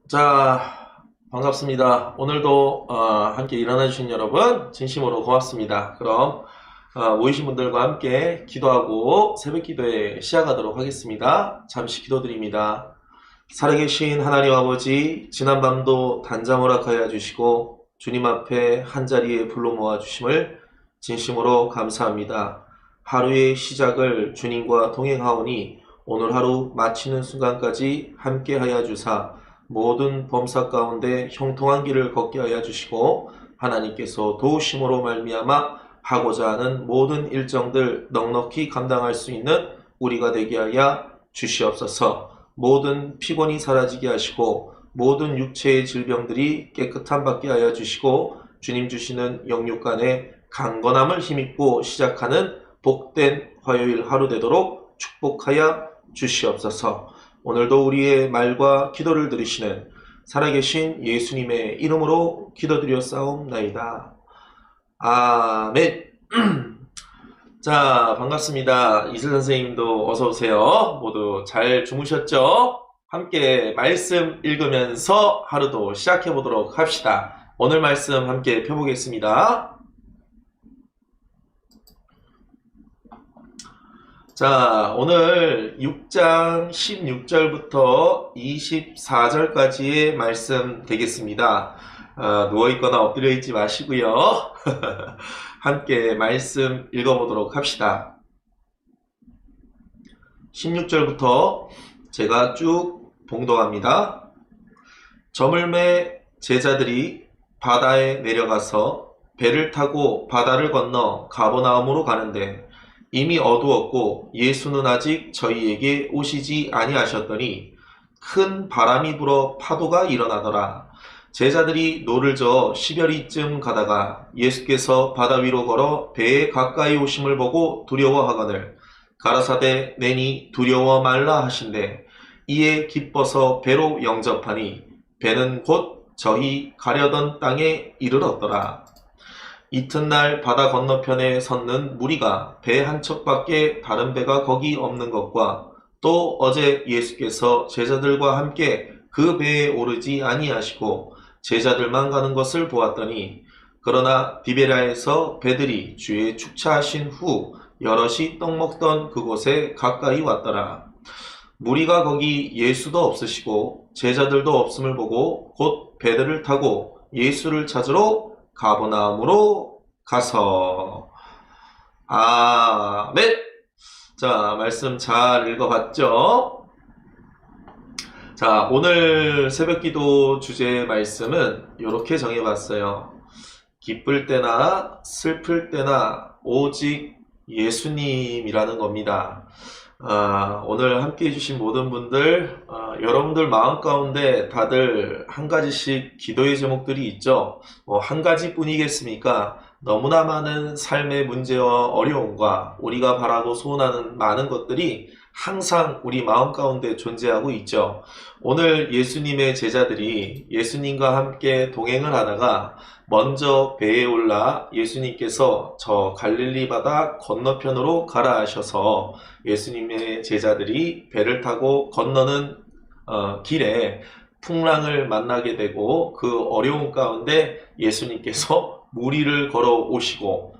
자, 반갑습니다. 오늘도 함께 일어나 주신 여러분 진심으로 고맙습니다. 그럼 모이신 분들과 함께 기도하고 새벽 기도에 시작하도록 하겠습니다. 잠시 기도드립니다. 살아계신 하나님 아버지, 지난밤도 단잠 허락하여 주시고 주님 앞에 한자리에 불러 모아 주심을 진심으로 감사합니다. 하루의 시작을 주님과 동행하오니 오늘 하루 마치는 순간까지 함께 하여 주사 모든 범사 가운데 형통한 길을 걷게 하여 주시고 하나님께서 도우심으로 말미암아 하고자 하는 모든 일정들 넉넉히 감당할 수 있는 우리가 되게 하여 주시옵소서. 모든 피곤이 사라지게 하시고 모든 육체의 질병들이 깨끗함 받게 하여 주시고 주님 주시는 영육간의 강건함을 힘입고 시작하는 복된 화요일 하루 되도록 축복하여 주시옵소서. 오늘도 우리의 말과 기도를 들으시는 살아계신 예수님의 이름으로 기도드렸사옵나이다. 아멘. 자, 반갑습니다. 이슬 선생님도 어서오세요. 모두 잘 주무셨죠? 함께 말씀 읽으면서 하루도 시작해 보도록 합시다. 오늘 말씀 함께 펴보겠습니다. 자, 오늘 6장 16절부터 24절까지의 말씀 되겠습니다. 누워있거나 엎드려 있지 마시고요. 함께 말씀 읽어보도록 합시다. 16절부터 제가 쭉 봉독합니다. 저물매 제자들이 바다에 내려가서 배를 타고 바다를 건너 가버나움으로 가는데 이미 어두웠고 예수는 아직 저희에게 오시지 아니하셨더니 큰 바람이 불어 파도가 일어나더라. 제자들이 노를 저어 시별이쯤 가다가 예수께서 바다 위로 걸어 배에 가까이 오심을 보고 두려워하거늘 가라사대 내니 두려워 말라 하신대 이에 기뻐서 배로 영접하니 배는 곧 저희 가려던 땅에 이르렀더라. 이튿날 바다 건너편에 섰는 무리가 배 한 척밖에 다른 배가 거기 없는 것과 또 어제 예수께서 제자들과 함께 그 배에 오르지 아니하시고 제자들만 가는 것을 보았더니 그러나 디베라에서 배들이 주의 축차하신 후 여럿이 떡 먹던 그곳에 가까이 왔더라. 무리가 거기 예수도 없으시고 제자들도 없음을 보고 곧 배들을 타고 예수를 찾으러 가버나움으로 가서. 아멘. 자, 말씀 잘 읽어봤죠? 자, 오늘 새벽기도 주제 말씀은 이렇게 정해봤어요. 기쁠 때나 슬플 때나 오직 예수님이라는 겁니다. 오늘 함께 해주신 모든 분들, 여러분들 마음 가운데 다들 한 가지씩 기도의 제목들이 있죠. 한 가지뿐이겠습니까? 너무나 많은 삶의 문제와 어려움과 우리가 바라고 소원하는 많은 것들이 항상 우리 마음 가운데 존재하고 있죠. 오늘 예수님의 제자들이 예수님과 함께 동행을 하다가 먼저 배에 올라 예수님께서 저 갈릴리 바다 건너편으로 가라 하셔서 예수님의 제자들이 배를 타고 건너는 길에 풍랑을 만나게 되고 그 어려움 가운데 예수님께서 무리를 걸어 오시고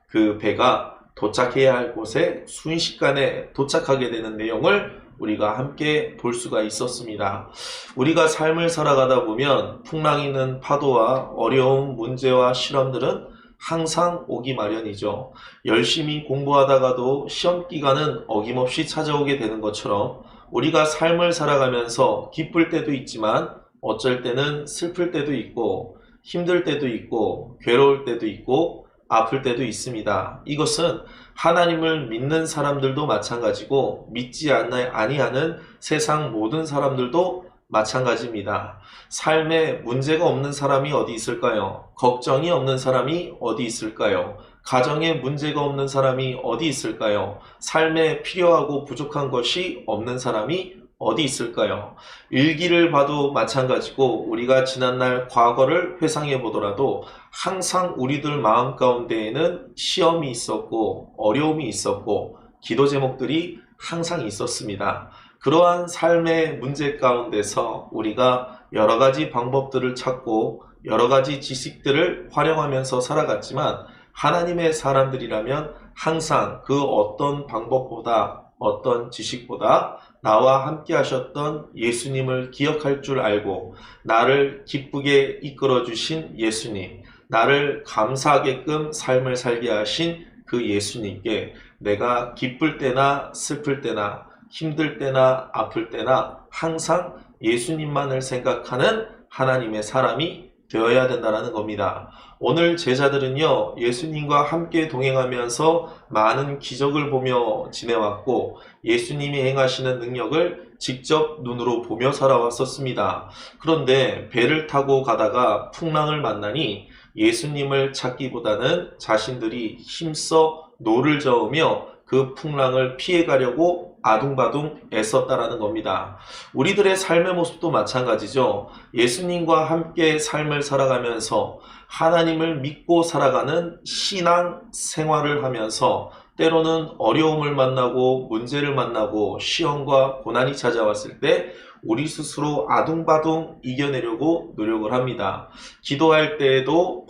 그 배가 도착해야 할 곳에 순식간에 도착하게 되는 내용을 우리가 함께 볼 수가 있었습니다. 우리가 삶을 살아가다 보면 풍랑이 있는 파도와 어려운 문제와 실험들은 항상 오기 마련이죠. 열심히 공부하다가도 시험 기간은 어김없이 찾아오게 되는 것처럼 우리가 삶을 살아가면서 기쁠 때도 있지만 어쩔 때는 슬플 때도 있고 힘들 때도 있고 괴로울 때도 있고 아플 때도 있습니다. 이것은 하나님을 믿는 사람들도 마찬가지고 믿지 아니하는 세상 모든 사람들도 마찬가지입니다. 삶에 문제가 없는 사람이 어디 있을까요? 걱정이 없는 사람이 어디 있을까요? 가정에 문제가 없는 사람이 어디 있을까요? 삶에 필요하고 부족한 것이 없는 사람이 어디 있을까요? 일기를 봐도 마찬가지고 우리가 지난날 과거를 회상해 보더라도 항상 우리들 마음 가운데에는 시험이 있었고 어려움이 있었고 기도 제목들이 항상 있었습니다. 그러한 삶의 문제 가운데서 우리가 여러 가지 방법들을 찾고 여러 가지 지식들을 활용하면서 살아갔지만 하나님의 사람들이라면 항상 그 어떤 방법보다 어떤 지식보다 나와 함께 하셨던 예수님을 기억할 줄 알고 나를 기쁘게 이끌어 주신 예수님, 나를 감사하게끔 삶을 살게 하신 그 예수님께 내가 기쁠 때나 슬플 때나 힘들 때나 아플 때나 항상 예수님만을 생각하는 하나님의 사람이 되어야 된다는 겁니다. 오늘 제자들은요, 예수님과 함께 동행하면서 많은 기적을 보며 지내왔고 예수님이 행하시는 능력을 직접 눈으로 보며 살아왔었습니다. 그런데 배를 타고 가다가 풍랑을 만나니 예수님을 찾기보다는 자신들이 힘써 노를 저으며 그 풍랑을 피해가려고 아둥바둥 애썼다라는 겁니다. 우리들의 삶의 모습도 마찬가지죠. 예수님과 함께 삶을 살아가면서 하나님을 믿고 살아가는 신앙 생활을 하면서 때로는 어려움을 만나고 문제를 만나고 시험과 고난이 찾아왔을 때 우리 스스로 아둥바둥 이겨내려고 노력을 합니다. 기도할 때에도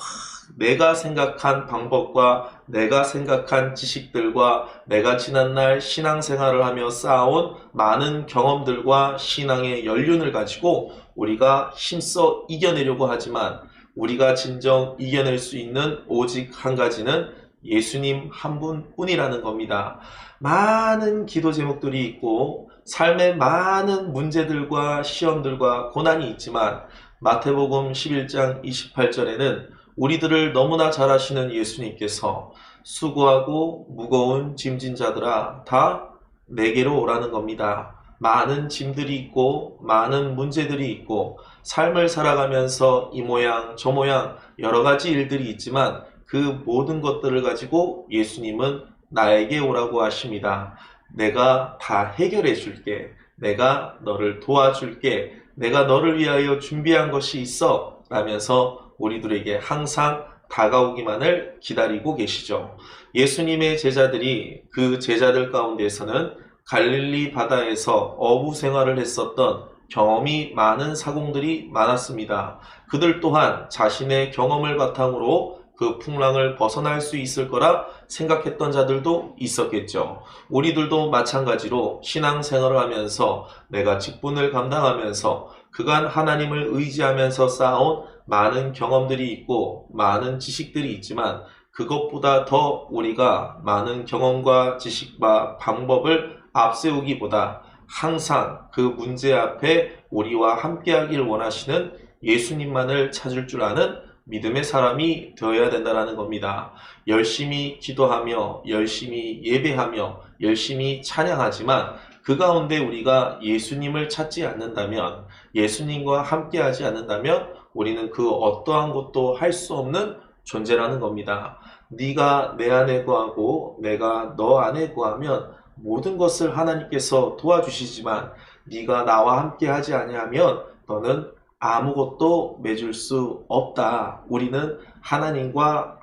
내가 생각한 방법과 내가 생각한 지식들과 내가 지난날 신앙생활을 하며 쌓아온 많은 경험들과 신앙의 연륜을 가지고 우리가 힘써 이겨내려고 하지만 우리가 진정 이겨낼 수 있는 오직 한 가지는 예수님 한 분뿐이라는 겁니다. 많은 기도 제목들이 있고 삶의 많은 문제들과 시험들과 고난이 있지만 마태복음 11장 28절에는 우리들을 너무나 잘 아시는 예수님께서 수고하고 무거운 짐진 자들아 다 내게로 오라는 겁니다. 많은 짐들이 있고 많은 문제들이 있고 삶을 살아가면서 이 모양 저 모양 여러 가지 일들이 있지만 그 모든 것들을 가지고 예수님은 나에게 오라고 하십니다. 내가 다 해결해 줄게. 내가 너를 도와줄게. 내가 너를 위하여 준비한 것이 있어. 라면서 우리들에게 항상 다가오기만을 기다리고 계시죠. 예수님의 제자들이 그 제자들 가운데서는 갈릴리 바다에서 어부 생활을 했었던 경험이 많은 사공들이 많았습니다. 그들 또한 자신의 경험을 바탕으로 그 풍랑을 벗어날 수 있을 거라 생각했던 자들도 있었겠죠. 우리들도 마찬가지로 신앙생활을 하면서 내가 직분을 감당하면서 그간 하나님을 의지하면서 쌓아온 많은 경험들이 있고 많은 지식들이 있지만 그것보다 더 우리가 많은 경험과 지식과 방법을 앞세우기보다 항상 그 문제 앞에 우리와 함께하기를 원하시는 예수님만을 찾을 줄 아는 믿음의 사람이 되어야 된다는 겁니다. 열심히 기도하며 열심히 예배하며 열심히 찬양하지만 그 가운데 우리가 예수님을 찾지 않는다면 예수님과 함께하지 않는다면 우리는 그 어떠한 것도 할 수 없는 존재라는 겁니다. 네가 내 안에 거하고 내가 너 안에 거하면 모든 것을 하나님께서 도와주시지만 네가 나와 함께하지 아니하면 너는 아무것도 맺을 수 없다. 우리는 하나님과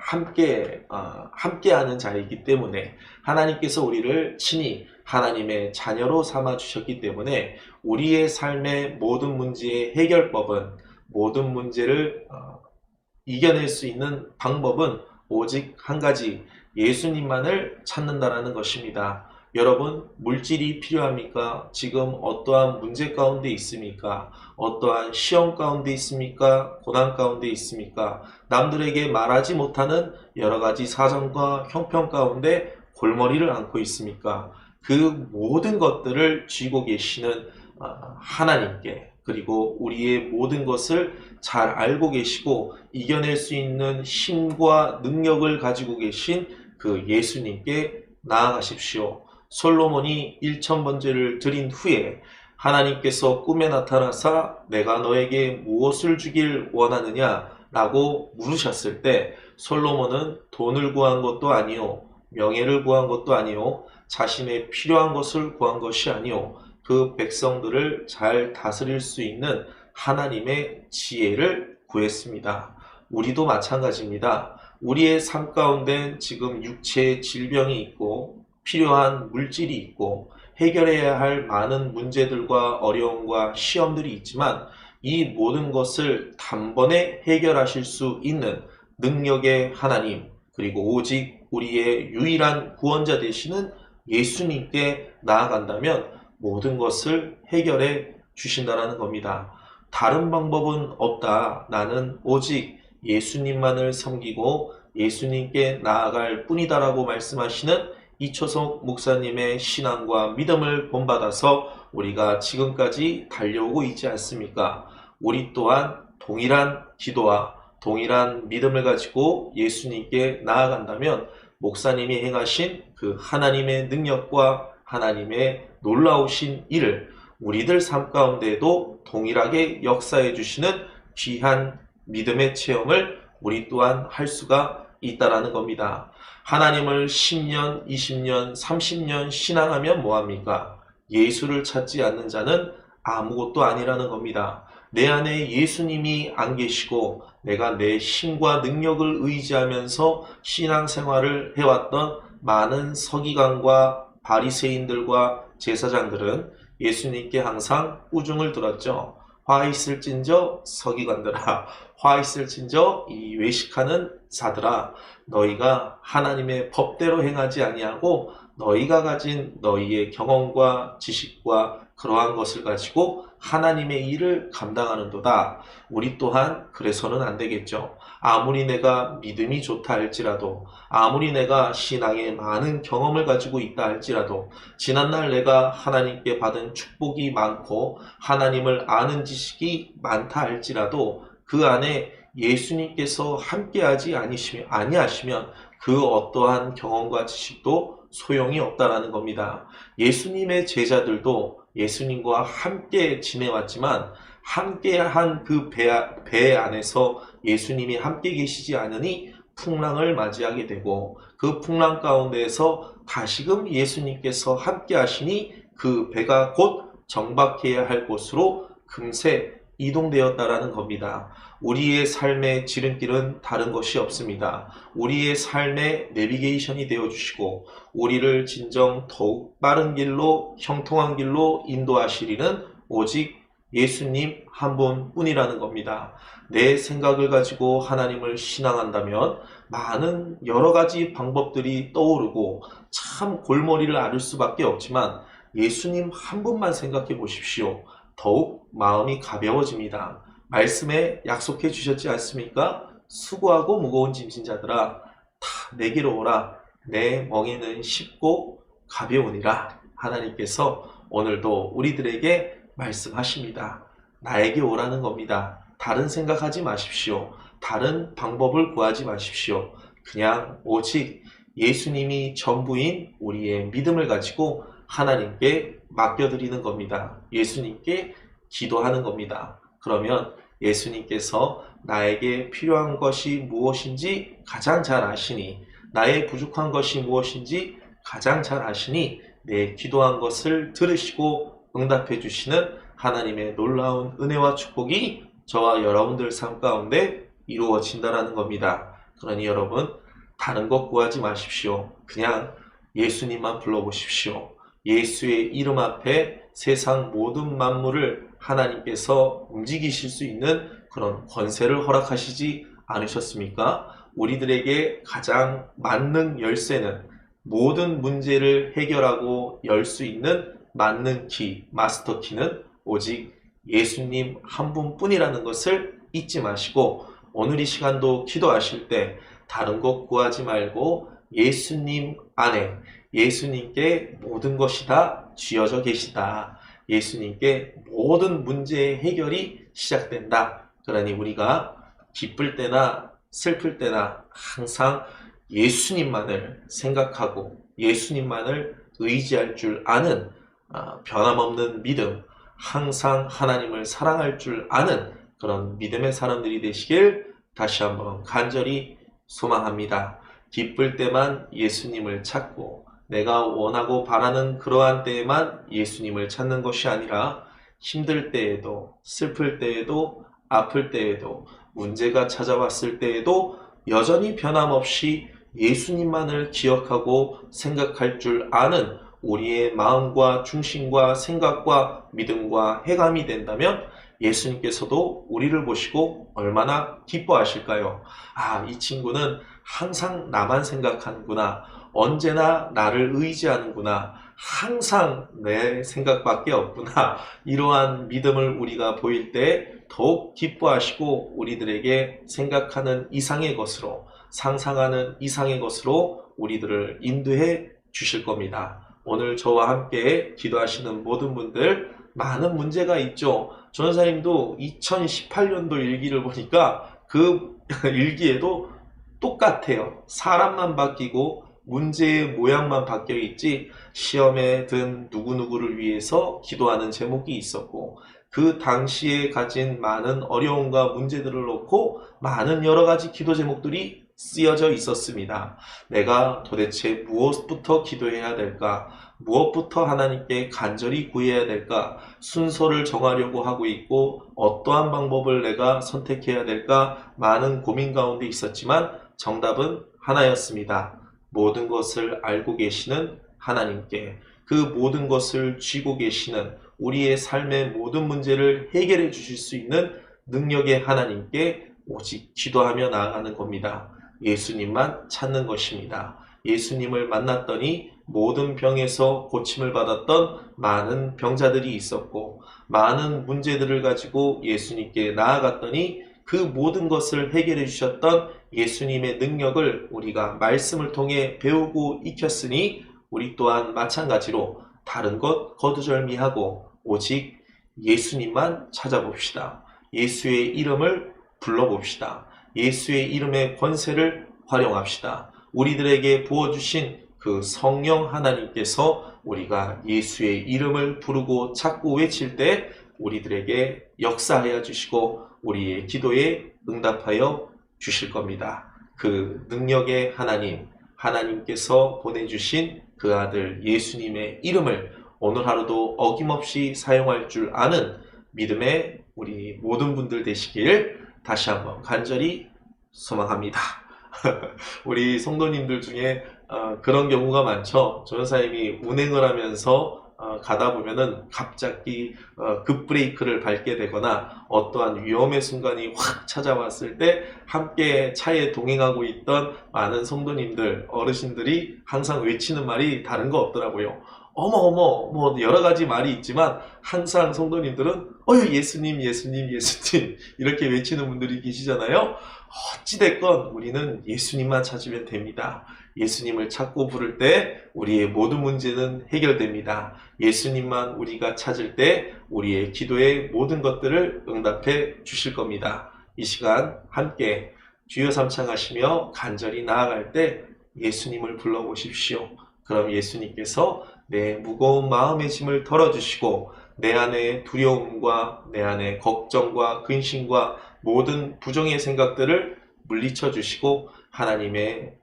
함께하는 자이기 때문에 하나님께서 우리를 친히 하나님의 자녀로 삼아 주셨기 때문에 우리의 삶의 모든 문제의 해결법은 모든 문제를 이겨낼 수 있는 방법은 오직 한 가지 예수님만을 찾는다라는 것입니다. 여러분, 물질이 필요합니까? 지금 어떠한 문제 가운데 있습니까? 어떠한 시험 가운데 있습니까? 고난 가운데 있습니까? 남들에게 말하지 못하는 여러 가지 사정과 형편 가운데 골머리를 앓고 있습니까? 그 모든 것들을 쥐고 계시는 하나님께, 그리고 우리의 모든 것을 잘 알고 계시고 이겨낼 수 있는 힘과 능력을 가지고 계신 그 예수님께 나아가십시오. 솔로몬이 1000번제를 드린 후에 하나님께서 꿈에 나타나사 내가 너에게 무엇을 주길 원하느냐 라고 물으셨을 때 솔로몬은 돈을 구한 것도 아니요 명예를 구한 것도 아니요 자신의 필요한 것을 구한 것이 아니요 그 백성들을 잘 다스릴 수 있는 하나님의 지혜를 구했습니다. 우리도 마찬가지입니다. 우리의 삶 가운데 지금 육체의 질병이 있고 필요한 물질이 있고 해결해야 할 많은 문제들과 어려움과 시험들이 있지만 이 모든 것을 단번에 해결하실 수 있는 능력의 하나님, 그리고 오직 우리의 유일한 구원자 되시는 예수님께 나아간다면 모든 것을 해결해 주신다라는 겁니다. 다른 방법은 없다. 나는 오직 예수님만을 섬기고 예수님께 나아갈 뿐이다라고 말씀하시는 이초석 목사님의 신앙과 믿음을 본받아서 우리가 지금까지 달려오고 있지 않습니까? 우리 또한 동일한 기도와 동일한 믿음을 가지고 예수님께 나아간다면 목사님이 행하신 그 하나님의 능력과 하나님의 놀라우신 일을 우리들 삶 가운데에도 동일하게 역사해 주시는 귀한 믿음의 체험을 우리 또한 할 수가 있다라는 겁니다. 하나님을 10년, 20년, 30년 신앙하면 뭐합니까? 예수를 찾지 않는 자는 아무것도 아니라는 겁니다. 내 안에 예수님이 안 계시고 내가 내 힘과 능력을 의지하면서 신앙생활을 해왔던 많은 서기관과 바리새인들과 제사장들은 예수님께 항상 꾸중을 들었죠. 화 있을진저 서기관들아, 화 있을진저 이 외식하는 자들아, 너희가 하나님의 법대로 행하지 아니하고 너희가 가진 너희의 경험과 지식과 그러한 것을 가지고 하나님의 일을 감당하는도다. 우리 또한 그래서는 안 되겠죠. 아무리 내가 믿음이 좋다 할지라도, 아무리 내가 신앙의 많은 경험을 가지고 있다 할지라도, 지난날 내가 하나님께 받은 축복이 많고 하나님을 아는 지식이 많다 할지라도 그 안에 예수님께서 함께하지 아니하시면 그 어떠한 경험과 지식도 소용이 없다라는 겁니다. 예수님의 제자들도 예수님과 함께 지내왔지만 함께한 그 배 안에서 예수님이 함께 계시지 않으니 풍랑을 맞이하게 되고 그 풍랑 가운데에서 다시금 예수님께서 함께 하시니 그 배가 곧 정박해야 할 곳으로 금세 이동되었다라는 겁니다. 우리의 삶의 지름길은 다른 것이 없습니다. 우리의 삶의 내비게이션이 되어주시고 우리를 진정 더욱 빠른 길로 형통한 길로 인도하시리는 오직 예수님 한 분뿐이라는 겁니다. 내 생각을 가지고 하나님을 신앙한다면 많은 여러 가지 방법들이 떠오르고 참 골머리를 앓을 수밖에 없지만 예수님 한 분만 생각해 보십시오. 더욱 마음이 가벼워집니다. 말씀에 약속해 주셨지 않습니까? 수고하고 무거운 짐진 자들아 다 내게로 오라. 내 멍에는 쉽고 가벼우니라. 하나님께서 오늘도 우리들에게 말씀하십니다. 나에게 오라는 겁니다. 다른 생각하지 마십시오. 다른 방법을 구하지 마십시오. 그냥 오직 예수님이 전부인 우리의 믿음을 가지고 하나님께 맡겨드리는 겁니다. 예수님께 기도하는 겁니다. 그러면 예수님께서 나에게 필요한 것이 무엇인지 가장 잘 아시니, 나의 부족한 것이 무엇인지 가장 잘 아시니 내 기도한 것을 들으시고 응답해 주시는 하나님의 놀라운 은혜와 축복이 저와 여러분들 삶 가운데 이루어진다는 겁니다. 그러니 여러분 다른 것 구하지 마십시오. 그냥 예수님만 불러보십시오. 예수의 이름 앞에 세상 모든 만물을 하나님께서 움직이실 수 있는 그런 권세를 허락하시지 않으셨습니까? 우리들에게 가장 만능 열쇠는 모든 문제를 해결하고 열 수 있는 만능 키, 마스터 키는 오직 예수님 한 분뿐이라는 것을 잊지 마시고 오늘 이 시간도 기도하실 때 다른 것 구하지 말고 예수님 안에 예수님께 모든 것이 다 쥐어져 계시다. 예수님께 모든 문제의 해결이 시작된다. 그러니 우리가 기쁠 때나 슬플 때나 항상 예수님만을 생각하고 예수님만을 의지할 줄 아는 변함없는 믿음, 항상 하나님을 사랑할 줄 아는 그런 믿음의 사람들이 되시길 다시 한번 간절히 소망합니다. 기쁠 때만 예수님을 찾고 내가 원하고 바라는 그러한 때에만 예수님을 찾는 것이 아니라 힘들 때에도 슬플 때에도 아플 때에도 문제가 찾아왔을 때에도 여전히 변함없이 예수님만을 기억하고 생각할 줄 아는 우리의 마음과 중심과 생각과 믿음과 해감이 된다면 예수님께서도 우리를 보시고 얼마나 기뻐하실까요? 아, 이 친구는 항상 나만 생각하는구나. 언제나 나를 의지하는구나. 항상 내 생각밖에 없구나. 이러한 믿음을 우리가 보일 때 더욱 기뻐하시고 우리들에게 생각하는 이상의 것으로, 상상하는 이상의 것으로 우리들을 인도해 주실 겁니다. 오늘 저와 함께 기도하시는 모든 분들, 많은 문제가 있죠. 전사님도 2018년도 일기를 보니까 그 일기에도 똑같아요. 사람만 바뀌고 문제의 모양만 바뀌어 있지 시험에 든 누구누구를 위해서 기도하는 제목이 있었고, 그 당시에 가진 많은 어려움과 문제들을 놓고 많은 여러 가지 기도 제목들이 쓰여져 있었습니다. 내가 도대체 무엇부터 기도해야 될까? 무엇부터 하나님께 간절히 구해야 될까? 순서를 정하려고 하고 있고 어떠한 방법을 내가 선택해야 될까? 많은 고민 가운데 있었지만 정답은 하나였습니다. 모든 것을 알고 계시는 하나님께, 그 모든 것을 쥐고 계시는, 우리의 삶의 모든 문제를 해결해 주실 수 있는 능력의 하나님께 오직 기도하며 나아가는 겁니다. 예수님만 찾는 것입니다. 예수님을 만났더니 모든 병에서 고침을 받았던 많은 병자들이 있었고, 많은 문제들을 가지고 예수님께 나아갔더니 그 모든 것을 해결해 주셨던 예수님의 능력을 우리가 말씀을 통해 배우고 익혔으니 우리 또한 마찬가지로 다른 것 거두절미하고 오직 예수님만 찾아봅시다. 예수의 이름을 불러봅시다. 예수의 이름의 권세를 활용합시다. 우리들에게 부어주신 그 성령 하나님께서 우리가 예수의 이름을 부르고 찾고 외칠 때 우리들에게 역사하여 주시고 우리의 기도에 응답하여 주실 겁니다. 그 능력의 하나님, 하나님께서 보내주신 그 아들 예수님의 이름을 오늘 하루도 어김없이 사용할 줄 아는 믿음의 우리 모든 분들 되시길 다시 한번 간절히 소망합니다. 우리 성도님들 중에 그런 경우가 많죠. 전사님이 운행을 하면서 가다 보면은 갑자기 급브레이크를 밟게 되거나 어떠한 위험의 순간이 확 찾아왔을 때 함께 차에 동행하고 있던 많은 성도님들, 어르신들이 항상 외치는 말이 다른 거 없더라고요. 어머 뭐 여러 가지 말이 있지만 항상 성도님들은 예수님 예수님 예수님 이렇게 외치는 분들이 계시잖아요. 어찌됐건 우리는 예수님만 찾으면 됩니다. 예수님을 찾고 부를 때 우리의 모든 문제는 해결됩니다. 예수님만 우리가 찾을 때 우리의 기도의 모든 것들을 응답해 주실 겁니다. 이 시간 함께 주여 삼창하시며 간절히 나아갈 때 예수님을 불러보십시오. 그럼 예수님께서 내 무거운 마음의 짐을 덜어주시고 내 안에 두려움과 내 안에 걱정과 근심과 모든 부정의 생각들을 물리쳐 주시고 하나님의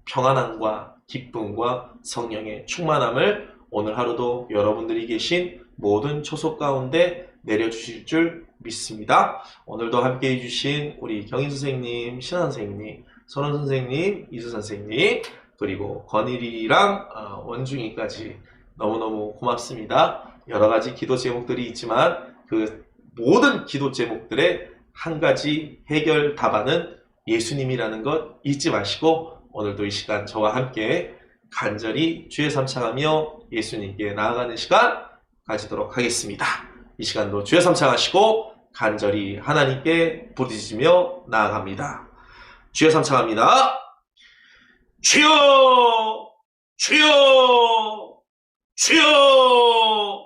평안함과 기쁨과 성령의 충만함을 오늘 하루도 여러분들이 계신 모든 초소 가운데 내려주실 줄 믿습니다. 오늘도 함께 해주신 우리 경인 선생님, 신한 선생님, 선원 선생님, 이수 선생님, 그리고 권일이랑 원중이까지 너무너무 고맙습니다. 여러 가지 기도 제목들이 있지만 그 모든 기도 제목들의 한 가지 해결 답안은 예수님이라는 것 잊지 마시고 오늘도 이 시간 저와 함께 간절히 주의 삼창하며 예수님께 나아가는 시간 가지도록 하겠습니다. 이 시간도 주의 삼창하시고 간절히 하나님께 부르짖으며 나아갑니다. 주의 삼창합니다. 주여 주여 주여.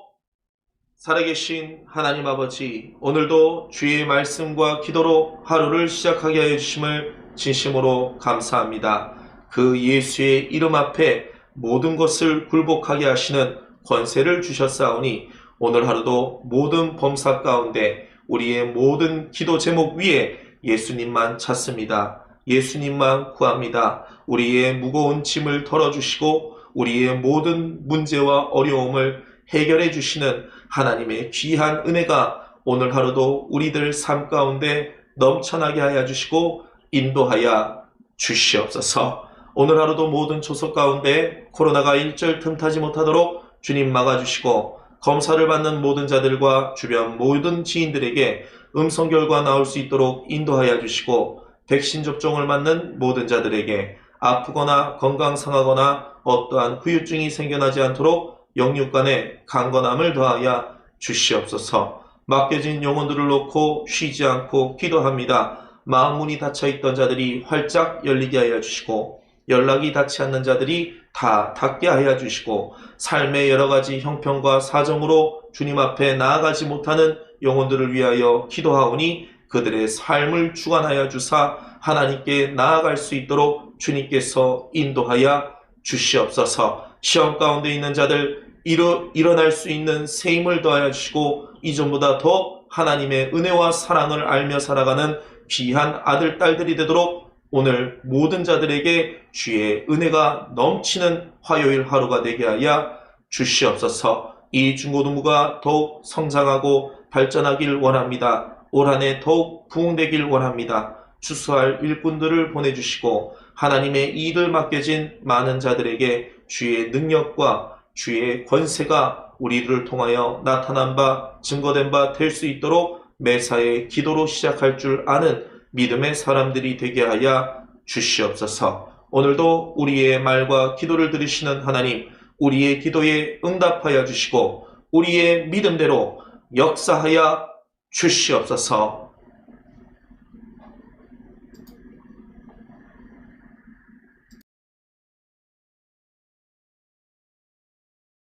살아계신 하나님 아버지, 오늘도 주의 말씀과 기도로 하루를 시작하게 하여 주심을 진심으로 감사합니다. 그 예수의 이름 앞에 모든 것을 굴복하게 하시는 권세를 주셨사오니 오늘 하루도 모든 범사 가운데 우리의 모든 기도 제목 위에 예수님만 찾습니다. 예수님만 구합니다. 우리의 무거운 짐을 덜어주시고 우리의 모든 문제와 어려움을 해결해 주시는 하나님의 귀한 은혜가 오늘 하루도 우리들 삶 가운데 넘쳐나게 하여 주시고 인도하여 주시옵소서. 오늘 하루도 모든 초소 가운데 코로나가 일절 틈타지 못하도록 주님 막아주시고 검사를 받는 모든 자들과 주변 모든 지인들에게 음성 결과 나올 수 있도록 인도하여 주시고 백신 접종을 맞는 모든 자들에게 아프거나 건강 상하거나 어떠한 후유증이 생겨나지 않도록 영육간에 강건함을 더하여 주시옵소서. 맡겨진 영혼들을 놓고 쉬지 않고 기도합니다. 마음문이 닫혀있던 자들이 활짝 열리게 하여 주시고 연락이 닿지 않는 자들이 다 닿게 하여 주시고 삶의 여러가지 형편과 사정으로 주님 앞에 나아가지 못하는 영혼들을 위하여 기도하오니 그들의 삶을 주관하여 주사 하나님께 나아갈 수 있도록 주님께서 인도하여 주시옵소서. 시험 가운데 있는 자들 일어날 수 있는 새 힘을 더하여 주시고 이전보다 더 하나님의 은혜와 사랑을 알며 살아가는 귀한 아들 딸들이 되도록 오늘 모든 자들에게 주의 은혜가 넘치는 화요일 하루가 되게 하여 주시옵소서. 이 중고등부가 더욱 성장하고 발전하길 원합니다. 올 한 해 더욱 부흥되길 원합니다. 추수할 일꾼들을 보내주시고 하나님의 일을 맡겨진 많은 자들에게 주의 능력과 주의 권세가 우리를 통하여 나타난 바 증거된 바 될 수 있도록 매사에 기도로 시작할 줄 아는 믿음의 사람들이 되게 하여 주시옵소서. 오늘도 우리의 말과 기도를 들으시는 하나님, 우리의 기도에 응답하여 주시고 우리의 믿음대로 역사하여 주시옵소서.